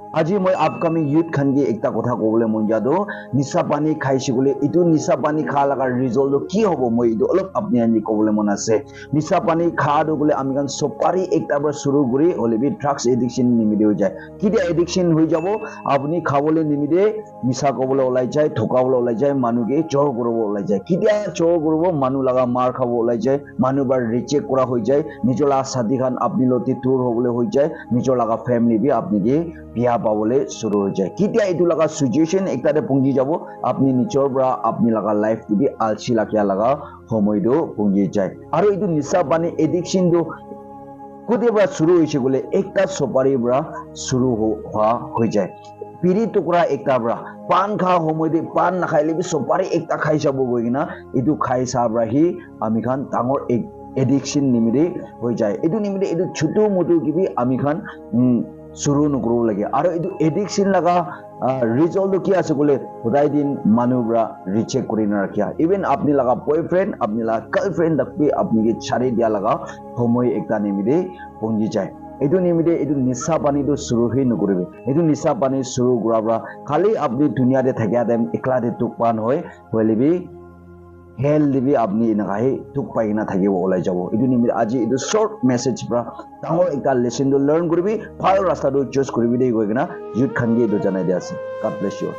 আজি মই upcoming youth খানগে একটা কথা কবলে মন যাদো নিশা পানী খাইছে বলে ইটো নিশা পানী খা লাগার রিজল্ট কি হবো মই ইটো অলপ আপনি আনি কবলে মন আছে নিশা পানী খা দো বলে আমি গান সপারি একটা বার শুরু করি হলে বি ড্রাগস এডিকশন নিমিদে হয়ে যায় কিটা এডিকশন হয়ে যাব আপনি খাবলে নিমিদে নিশা কবলে ওলাই যায় ঠকাবলে ওলাই যায় মানুষকে চোর করব ওলাই যায় কিটা চোর করব মানুষ লাগা মার খাবো ওলাই যায় মানুষ বার রিচেক করা হয়ে যায় নিজর লাগা সাথী খান আপনি লতি টুর হবলে হয়ে যায় নিজর লাগা ফ্যামিলি বি আপনি কি বিয়া পাবলে শুরু হয়ে যায় কিটা এইটো লাগা সিচুয়েশন একটাতে পুঁজি যাব আপনি নিচর পৰা আপনি লাগা লাইফ দিবি আলসি লাখিয়া লাগা সময়টো পুঁজি যায় আর এইটো নিশা পানী এডিকশন তো কোথায় পৰা শুৰু হয়েছে বলে একটা সপাৰি পৰা শুৰু হওয়া হয়ে যায় পিড়ি টুকুৰা একটা পৰা পান খা সময় দি পান নাখাইলে বি সপাৰি একটা খাই যাব গৈ কিনা এইটো খাই চাবৰাহি আমি খান ডাঙৰ এডিকশন নিমিদে হয়ে যায় এইটো নিমিদে এইটো ছোটো মোটো কিবি আমি খান শুরু নকৰো লাগে আৰু এইটো এডিকশন লাগা রিজল্ট কি আছে বলে সদায় দিন মানুষরা রিচেক করে না রাখিয়া ইভেন আপনি লাগা বয়ফ্রেন্ড আপনি লাগা গার্লফ্রেন্ড দেখবি আপনি ছাড়ি দিয়া লাগা সময় একটা নিমিদে পৌঁছি যায় এইটো নিমিদে এইটো নিশা পানীটো শুরুহি নকৰিবি এইটো নিশা পানী শুৰু কৰাৰ পৰা খালি আপনি দুনিয়াতে থাকিয়া টাইম একলাতে তুকপান হয় হলেবি হেল দিবি আপনি এনেকাহে তুক পাইনা থাকিব ওলাই যাব এইটো নিমিত্তে আজি এইটো শর্ট মেসেজ পৰা ডাঙৰ একটা লেসনটো লাৰ্ন কৰিবি ভাল ৰাস্তাটো চুজ কৰিবি দেই গৈ কিনা ইউথ খানগে এইটো জনাই দিয়া আছে গড ব্লেছ ইউ